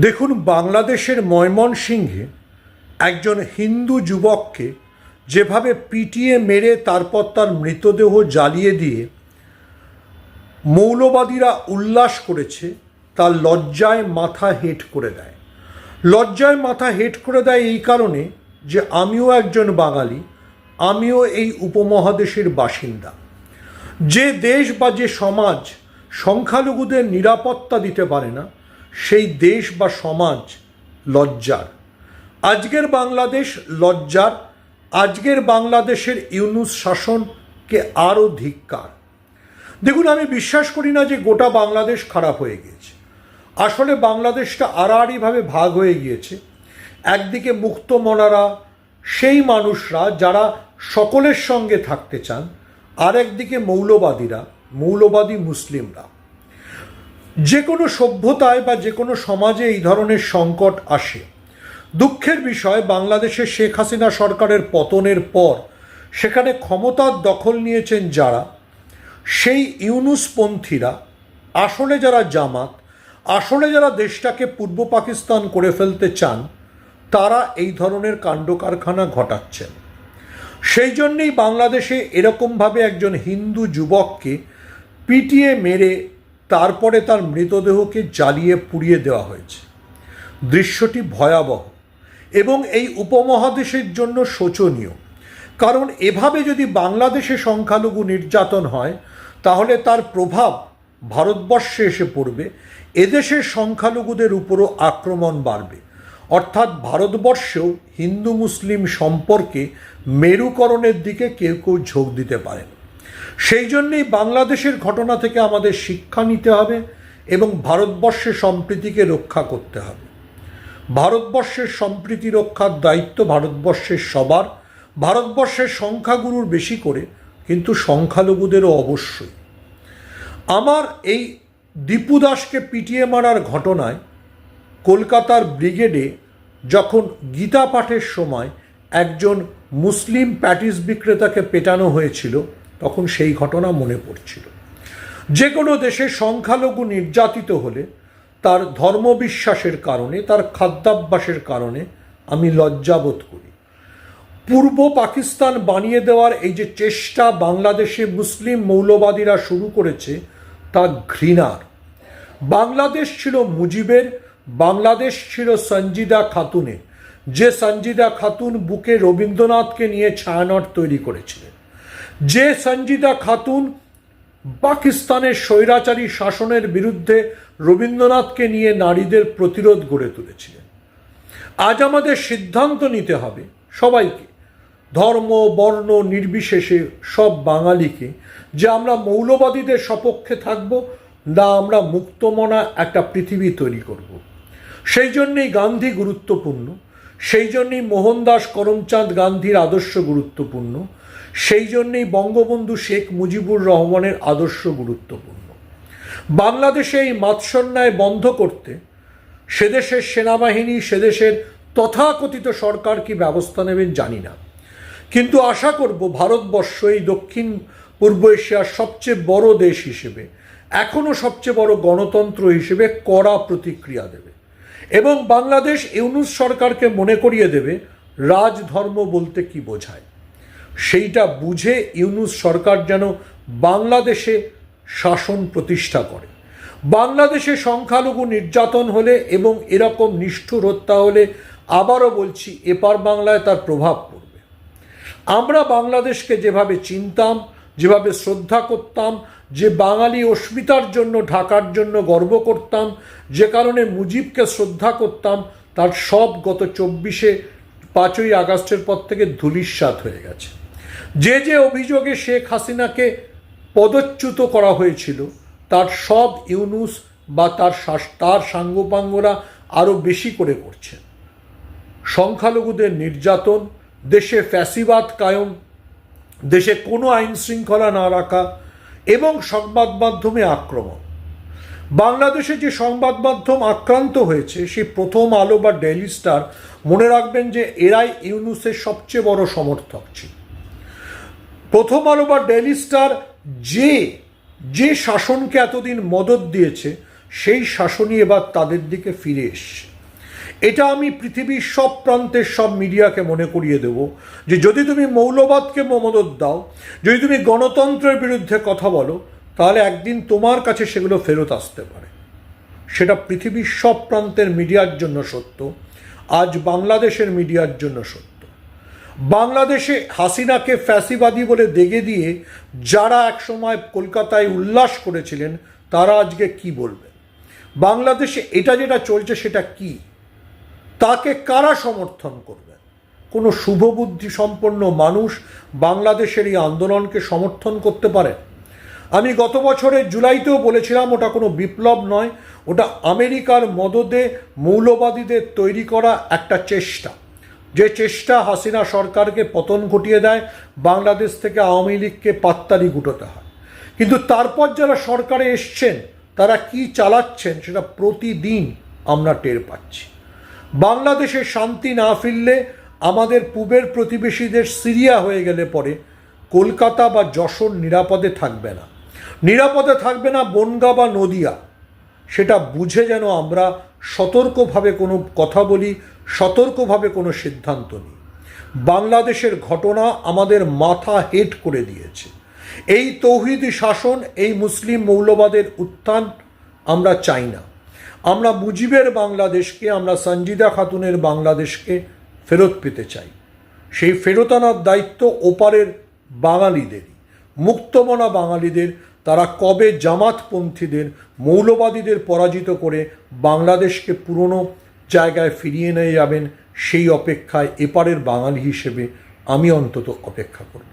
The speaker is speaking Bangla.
দেখুন, বাংলাদেশের ময়মনসিংহে একজন হিন্দু যুবককে যেভাবে পিটিয়ে মেরে তারপর তার মৃতদেহ জ্বালিয়ে দিয়ে মৌলবাদীরা উল্লাস করেছে, তার লজ্জায় মাথা হেঁট করে দেয়। লজ্জায় মাথা হেঁট করে দেয় এই কারণে যে আমিও একজন বাঙালি, আমিও এই উপমহাদেশের বাসিন্দা। যে দেশ বা যে সমাজ সংখ্যালঘুদের নিরাপত্তা দিতে পারে না, সেই দেশ বা সমাজ লজ্জার। আজকের বাংলাদেশ লজ্জার। আজকের বাংলাদেশের ইউনূস শাসনকে আরও ধিক্কার। দেখুন, আমি বিশ্বাস করি না যে গোটা বাংলাদেশ খারাপ হয়ে গিয়েছে। আসলে বাংলাদেশটা আড়াআড়িভাবে ভাগ হয়ে গিয়েছে। একদিকে মুক্তমনারা, সেই মানুষরা যারা সকলের সঙ্গে থাকতে চান, আর একদিকে মৌলবাদীরা, মৌলবাদী মুসলিমরা। যে কোনো সভ্যতায় বা যে কোনো সমাজে এই ধরনের সংকট আসে। দুঃখের বিষয়, বাংলাদেশে শেখ হাসিনা সরকারের পতনের পর সেখানে ক্ষমতার দখল নিয়েছেন যারা, সেই ইউনূসপন্থীরা, আসলে যারা জামাত, আসলে যারা দেশটাকে পূর্ব পাকিস্তান করে ফেলতে চান, তারা এই ধরনের কাণ্ড কারখানা ঘটাচ্ছেন। সেই জন্যেই বাংলাদেশে এরকমভাবে একজন হিন্দু যুবককে পিটিয়ে মেরে তারপরে তার মৃতদেহকে জ্বালিয়ে পুড়িয়ে দেওয়া হয়েছে। দৃশ্যটি ভয়াবহ এবং এই উপমহাদেশের জন্য শোচনীয়। কারণ এভাবে যদি বাংলাদেশে সংখ্যালঘু নির্যাতন হয়, তাহলে তার প্রভাব ভারতবর্ষে এসে পড়বে। এদেশের সংখ্যালঘুদের উপরও আক্রমণ বাড়বে। অর্থাৎ ভারতবর্ষেও হিন্দু মুসলিম সম্পর্কে মেরুকরণের দিকে কেউ কেউ ঝোঁক দিতে পারেন। সেই জন্যেই বাংলাদেশের ঘটনা থেকে আমাদের শিক্ষা নিতে হবে এবং ভারতবর্ষের সম্প্রীতিকে রক্ষা করতে হবে। ভারতবর্ষের সম্প্রীতি রক্ষার দায়িত্ব ভারতবর্ষের সবার। ভারতবর্ষের সংখ্যাগুরুর বেশি করে, কিন্তু সংখ্যালঘুদেরও অবশ্যই। আমার এই দীপু দাসকে পিটিয়ে মারার ঘটনায় কলকাতার ব্রিগেডে যখন গীতা পাঠের সময় একজন মুসলিম প্যাটিস বিক্রেতাকে পেটানো হয়েছিল, তখন সেই ঘটনা মনে পড়ছিল। যে কোনো দেশে সংখ্যালঘু নির্যাতিত হলে তার ধর্মবিশ্বাসের কারণে, তার খাদ্যাভ্যাসের কারণে আমি লজ্জাবোধ করি। পূর্ব পাকিস্তান বানিয়ে দেওয়ার এই যে চেষ্টা বাংলাদেশে মুসলিম মৌলবাদীরা শুরু করেছে, তা ঘৃণার। বাংলাদেশ ছিল মুজিবের, বাংলাদেশ ছিল সঞ্জিদা খাতুনের। যে সঞ্জিদা খাতুন বুকে রবীন্দ্রনাথকে নিয়ে ছায়ানট তৈরি করেছিলেন, যে সঞ্জিদা খাতুন পাকিস্তানের স্বৈরাচারী শাসনের বিরুদ্ধে রবীন্দ্রনাথকে নিয়ে নারীদের প্রতিরোধ গড়ে তুলেছিলেন। আজ আমাদের সিদ্ধান্ত নিতে হবে সবাইকে, ধর্ম বর্ণ নির্বিশেষে সব বাঙালিকে, যে আমরা মৌলবাদীদের সপক্ষে থাকব না আমরা মুক্তমনা একটা পৃথিবী তৈরি করব। সেই জন্যেই গান্ধী গুরুত্বপূর্ণ, সেই জন্যেই মোহনদাস করমচাঁদ গান্ধীর আদর্শ গুরুত্বপূর্ণ, সেই জন্যেই বঙ্গবন্ধু শেখ মুজিবুর রহমানের আদর্শ গুরুত্বপূর্ণ। বাংলাদেশে এই মাৎসন্যায় বন্ধ করতে সেদেশের সেনাবাহিনী, সেদেশের তথাকথিত সরকার কি ব্যবস্থা নেবেন জানি না, কিন্তু আশা করব ভারতবর্ষ এই দক্ষিণ পূর্ব এশিয়ার সবচেয়ে বড় দেশ হিসেবে, এখনও সবচেয়ে বড় গণতন্ত্র হিসেবে কড়া প্রতিক্রিয়া দেবে এবং বাংলাদেশ ইউনূস সরকারকে মনে করিয়ে দেবে রাজধর্ম বলতে কি বোঝায়। সেইটা বুঝে ইউনূস সরকার যেন বাংলাদেশে শাসন প্রতিষ্ঠা করে। বাংলাদেশে সংখ্যালঘু নির্যাতন হলে এবং এরকম নিষ্ঠুর হত্যা হলে, আবারও বলছি, এপার বাংলায় তার প্রভাব পড়বে। আমরা বাংলাদেশকে যেভাবে চিনতাম, যেভাবে শ্রদ্ধা করতাম, যে বাঙালি অস্মিতার জন্য, ঢাকার জন্য গর্ব করতাম, যে কারণে মুজিবকে শ্রদ্ধা করতাম, তার সব গত 5ই আগস্টের পর থেকে ধূলিসাৎ হয়ে গেছে। যে যে অভিযোগে শেখ হাসিনাকে পদচ্যুত করা হয়েছিল, তার সব ইউনূস বা তার সাঙ্গপাঙ্গরা আরও বেশি করে করছেন। সংখ্যালঘুদের নির্যাতন, দেশে ফ্যাসিবাদ কায়েম, দেশে কোনো আইন শৃঙ্খলা না রাখা এবং সংবাদ মাধ্যমে আক্রমণ। বাংলাদেশে যে সংবাদ মাধ্যম আক্রান্ত হয়েছে, সেই প্রথম আলো বা ডেইলি স্টার, মনে রাখবেন যে এরাই ইউনূসের সবচেয়ে বড় সমর্থক ছিল। প্রথম আলো বা ডেইলি স্টার যে শাসনকে এতদিন মদত দিয়েছে, সেই শাসনই এবার তাদের দিকে ফিরে এসছে। এটা আমি পৃথিবীর সব প্রান্তের সব মিডিয়াকে মনে করিয়ে দেব যে যদি তুমি মৌলবাদকে মদদ দাও, যদি তুমি গণতন্ত্রের বিরুদ্ধে কথা বলো, তাহলে একদিন তোমার কাছে সেগুলো ফেরত আসতে পারে। সেটা পৃথিবীর সব প্রান্তের মিডিয়ার জন্য সত্য, আজ বাংলাদেশের মিডিয়ার জন্য সত্য। বাংলাদেশে হাসিনাকে ফ্যাসিবাদী বলে দেগে দিয়ে যারা একসময় কলকাতায় উল্লাস করেছিলেন, তারা আজকে কি বলবেন? বাংলাদেশে এটা যেটা চলছে সেটা কি? তাকে কারা সমর্থন করবে? কোনো শুভবুদ্ধি সম্পন্ন মানুষ বাংলাদেশের এই আন্দোলনকে সমর্থন করতে পারে? আমি গত বছরের জুলাইতেও বলেছিলাম ওটা কোনো বিপ্লব নয়, ওটা আমেরিকার মদদে মৌলবাদীদের তৈরি করা একটা চেষ্টা, যে চেষ্টা হাসিনা সরকারকে পতন ঘটিয়ে দেয়, বাংলাদেশ থেকে আওয়ামী লীগকে পাত্তারি গুটোতে হয়। কিন্তু তারপর যারা সরকারে এসছেন তারা কি চালাচ্ছেন সেটা প্রতিদিন আমরা টের পাচ্ছি। বাংলাদেশে শান্তি না ফিরলে, আমাদের পূবের প্রতিবেশীদের সিরিয়া হয়ে গেলে পরে কলকাতা বা যশোর নিরাপদে থাকবে না, নিরাপদে থাকবে না বনগাঁ বা নদিয়া। সেটা বুঝে যেন আমরা সতর্কভাবে কোনো কথা বলি, সতর্কভাবে কোনো সিদ্ধান্ত নিই। বাংলাদেশের ঘটনা আমাদের মাথা হেট করে দিয়েছে। এই তৌহিদি শাসন, এই মুসলিম মৌলবাদের উত্থান আমরা চাই না। আমরা মুজিবের বাংলাদেশকে, আমরা সঞ্জিদা খাতুনের বাংলাদেশকে ফেরত পেতে চাই। সেই ফেরত আনার দায়িত্ব ওপারের বাঙালিদেরই, মুক্তমনা বাঙালিদের। তারা কবে জামাতপন্থীদের, মৌলবাদীদের পরাজিত করে বাংলাদেশকে পুরনো জায়গায় ফিরিয়ে নিয়ে যাবেন, সেই অপেক্ষায় এপারের বাঙালি হিসেবে আমি অন্তত অপেক্ষা করব।